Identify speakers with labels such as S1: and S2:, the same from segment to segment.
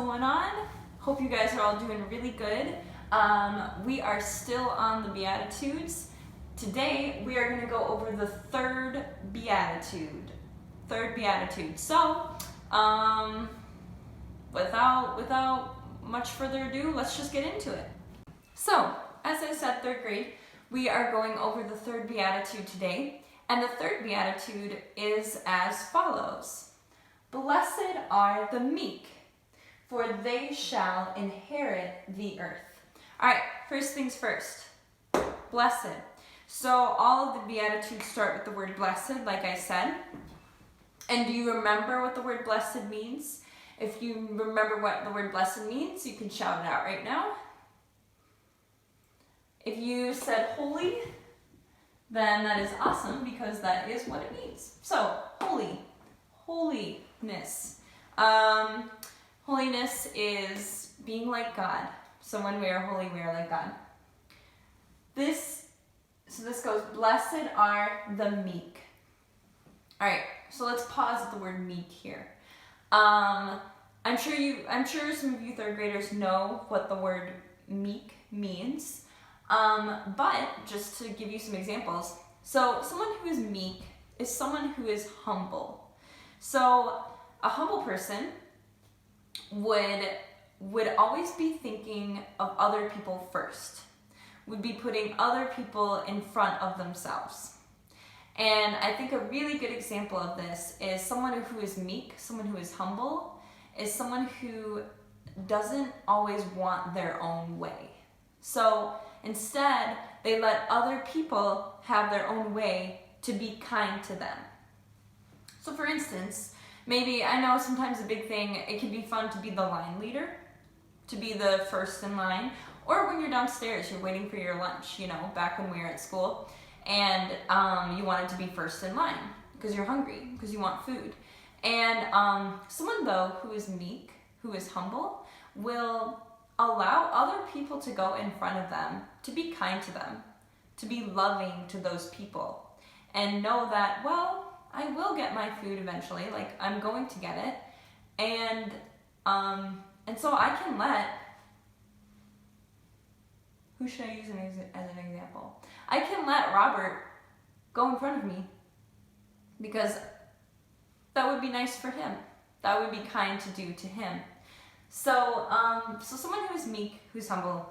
S1: going on? Hope you guys are all doing really good. We are still on the Beatitudes. Today we are going to go over the third Beatitude. Third Beatitude. So, without much further ado, let's just get into it. So, as I said, third grade, we are going over the third Beatitude today. And the third Beatitude is as follows. Blessed are the meek, for they shall inherit the earth. All right, first things first. Blessed. So all of the Beatitudes start with the word blessed, like I said. And do you remember what the word blessed means? If you remember what the word blessed means, you can shout it out right now. If you said holy, then that is awesome because that is what it means. So, holiness. Holiness is being like God. So when we are holy, we are like God. This goes, blessed are the meek. All right, so let's pause at the word meek here. I'm sure some of you third graders know what the word meek means. But just to give you some examples, so someone who is meek is someone who is humble. So a humble person would always be thinking of other people first, would be putting other people in front of themselves. And I think a really good example of this is someone who is meek, someone who is humble, is someone who doesn't always want their own way. So instead, they let other people have their own way to be kind to them. So for instance, maybe, I know sometimes a big thing, it can be fun to be the line leader, to be the first in line, or when you're downstairs, you're waiting for your lunch, back when we were at school, and you wanted to be first in line because you're hungry, because you want food. And someone though who is meek, who is humble, will allow other people to go in front of them, to be kind to them, to be loving to those people, and know that, well, I will get my food eventually, like I'm going to get it, and so I can let, who should I use as an example? I can let Robert go in front of me because that would be nice for him. That would be kind to do to him. So someone who is meek, who's humble,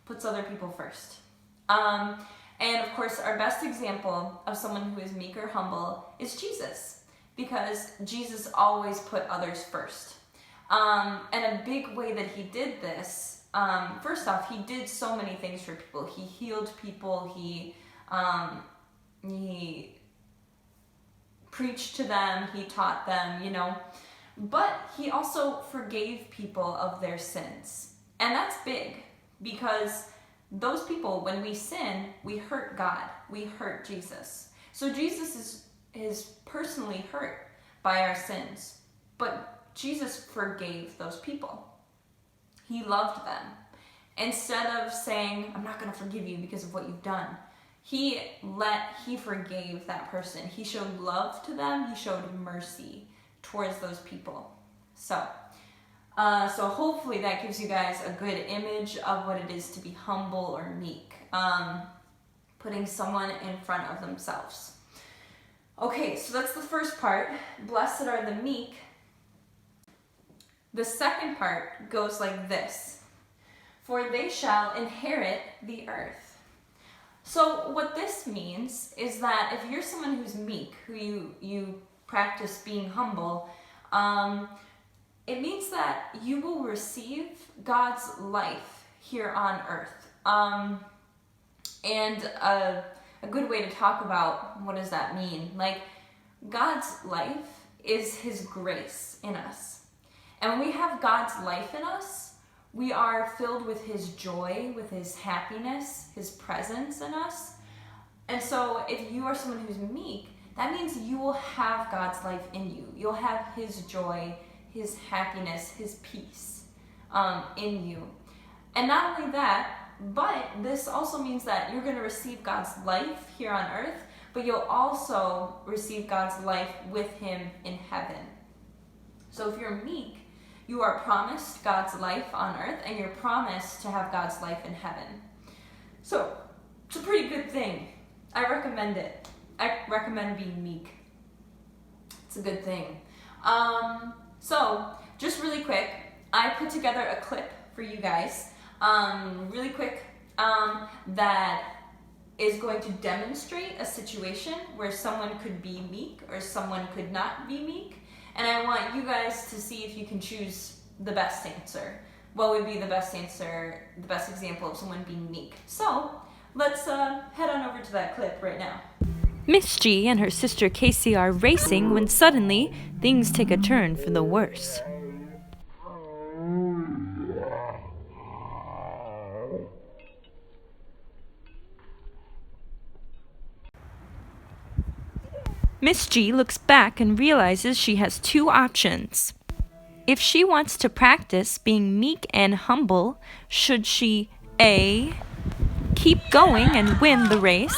S1: puts other people first. And of course, our best example of someone who is meek or humble is Jesus, because Jesus always put others first. And a big way that he did this, first off, he did so many things for people. He healed people, he preached to them, he taught them, But he also forgave people of their sins. And that's big, because those people, when we sin, we hurt God, we hurt Jesus. So Jesus is personally hurt by our sins, but Jesus forgave those people. He loved them. Instead of saying, I'm not going to forgive you because of what you've done, he forgave that person. He showed love to them, he showed mercy towards those people. So hopefully that gives you guys a good image of what it is to be humble or meek, putting someone in front of themselves. Okay, so that's the first part. Blessed are the meek. The second part goes like this. For they shall inherit the earth. So what this means is that if you're someone who's meek, who you practice being humble, it means that you will receive God's life here on earth. And a good way to talk about what does that mean? Like, God's life is his grace in us. And when we have God's life in us, we are filled with his joy, with his happiness, his presence in us. And so if you are someone who's meek, that means you will have God's life in you. You'll have his joy, his happiness, his peace in you. And not only that, but this also means that you're going to receive God's life here on earth, but you'll also receive God's life with him in heaven. So if you're meek, You are promised God's life on earth, and you're promised to have God's life in heaven. So, it's a pretty good thing. I recommend it. I recommend being meek. It's a good thing. So, just really quick, I put together a clip for you guys, really quick, that is going to demonstrate a situation where someone could be meek or someone could not be meek. And I want you guys to see if you can choose the best answer. What would be the best answer, the best example of someone being meek? So, let's head on over to that clip right now.
S2: Miss G and her sister Casey are racing when suddenly things take a turn for the worse. Miss G looks back and realizes she has two options. If she wants to practice being meek and humble, should she A. keep going and win the race?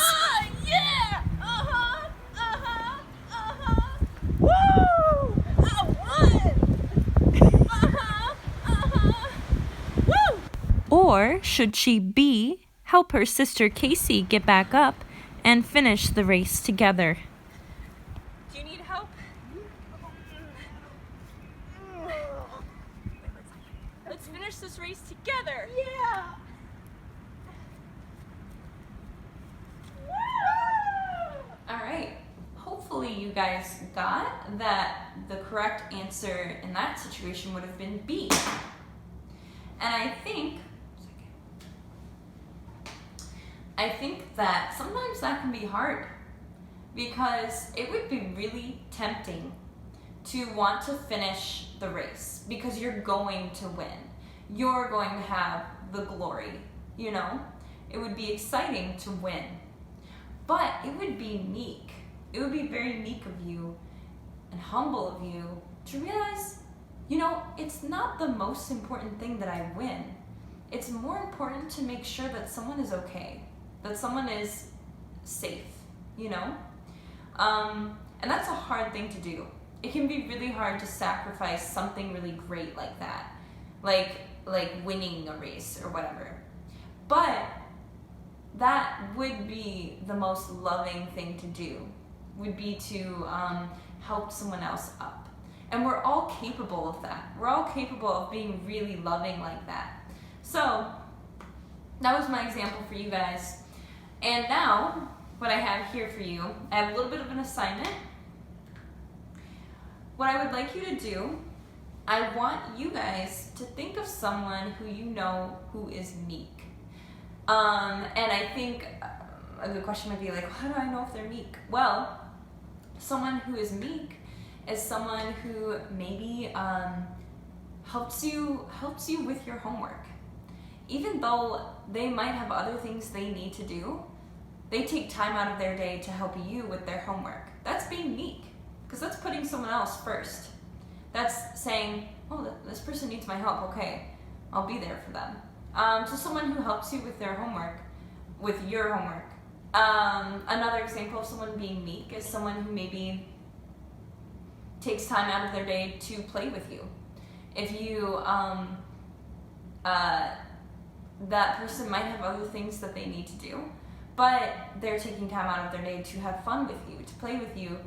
S3: Woo! I won! Woo!
S2: Or should she B. help her sister Casey get back up and finish the race together?
S1: Do you need help? Let's finish this race together.
S3: Yeah!
S1: All right. Hopefully you guys got that the correct answer in that situation would have been B. And I think that sometimes that can be hard, because it would be really tempting to want to finish the race because you're going to win. You're going to have the glory, you know? It would be exciting to win. But it would be meek. It would be very meek of you and humble of you to realize, you know, it's not the most important thing that I win. It's more important to make sure that someone is okay, that someone is safe, you know? And that's a hard thing to do. It can be really hard to sacrifice something really great like that, like winning a race or whatever. But that would be the most loving thing to do, would be to help someone else up. And we're all capable of that. We're all capable of being really loving like that. So that was my example for you guys. And now, what I have here for you, I have a little bit of an assignment. What I would like you to do, I want you guys to think of someone who you know who is meek. And I think a good question might be like, how do I know if they're meek? Well, someone who is meek is someone who maybe helps you with your homework. Even though they might have other things they need to do, they take time out of their day to help you with their homework. That's being meek, because that's putting someone else first. That's saying, oh, this person needs my help, okay, I'll be there for them. So someone who helps you with their homework, with your homework. Another example of someone being meek is someone who maybe takes time out of their day to play with you. If you, that person might have other things that they need to do, but they're taking time out of their day to have fun with you, to play with you,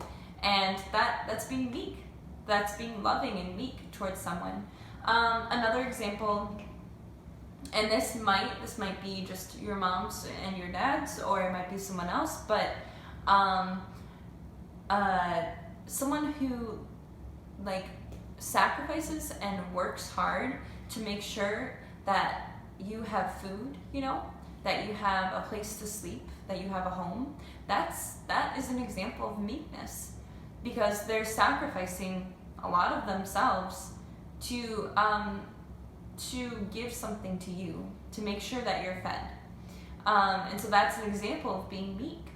S1: and that's being meek. That's being loving and meek towards someone. Another example, and this might be just your moms and your dads, or it might be someone else, but someone who sacrifices and works hard to make sure that you have food, you know, that you have a place to sleep, that you have a home. That is an example of meekness, because they're sacrificing a lot of themselves to give something to you, to make sure that you're fed. And so that's an example of being meek.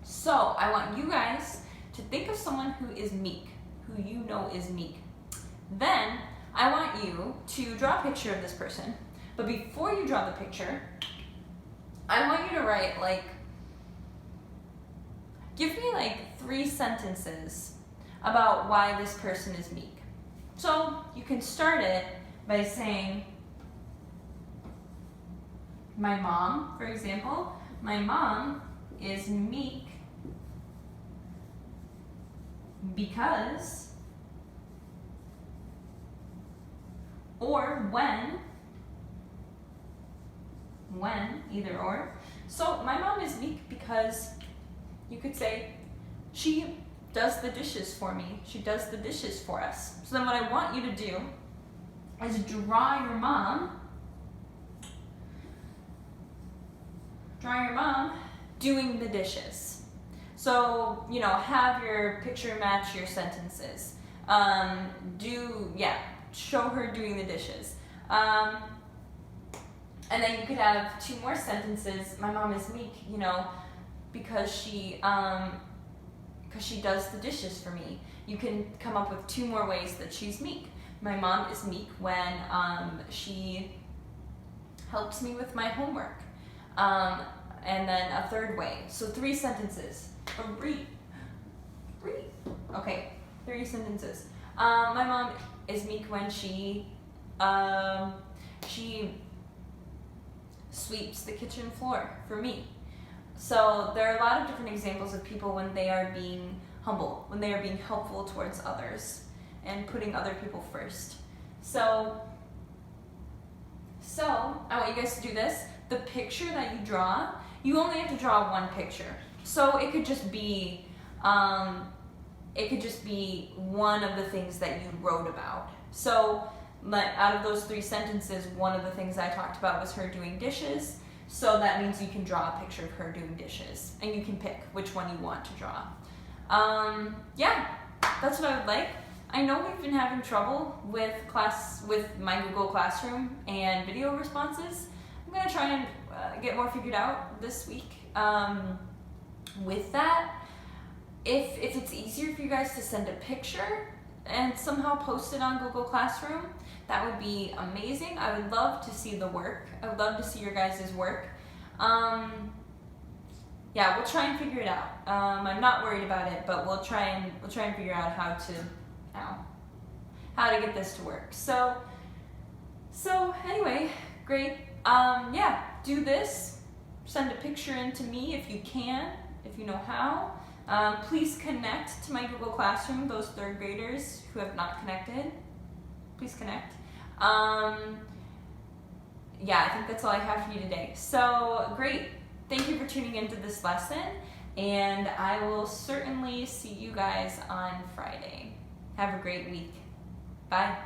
S1: So I want you guys to think of someone who is meek, who you know is meek. Then I want you to draw a picture of this person. But before you draw the picture, I want you to write give me 3 sentences about why this person is meek. So you can start it by saying, my mom, for example, my mom is meek because, or when, either or. So my mom is meek because you could say, she does the dishes for me. She does the dishes for us. So then what I want you to do is draw your mom doing the dishes. So, have your picture match your sentences. Show her doing the dishes. And then you could have 2 more sentences. My mom is meek, because she does the dishes for me. You can come up with 2 more ways that she's meek. My mom is meek when she helps me with my homework. And then a 3rd way. So 3 sentences. Okay, 3 sentences. My mom is meek when she sweeps the kitchen floor for me. So there are a lot of different examples of people when they are being humble, when they are being helpful towards others and putting other people first. So I want you guys to do this. The picture that you draw, you only have to draw 1 picture. So it could just be one of the things that you wrote about. So out of those 3 sentences, one of the things I talked about was her doing dishes. So that means you can draw a picture of her doing dishes, and you can pick which one you want to draw. That's what I would like. I know we've been having trouble with my Google Classroom and video responses. I'm gonna try and get more figured out this week. With that, if it's easier for you guys to send a picture and somehow post it on Google Classroom, that would be amazing. I would love to see the work. I would love to see your guys' work. We'll try and figure it out. I'm not worried about it, but we'll try and figure out how to get this to work. So anyway, great. Do this. Send a picture in to me if you can, if you know how. Please connect to my Google Classroom, those 3rd graders who have not connected. Please connect. I think that's all I have for you today. So, great. Thank you for tuning into this lesson, and I will certainly see you guys on Friday. Have a great week. Bye.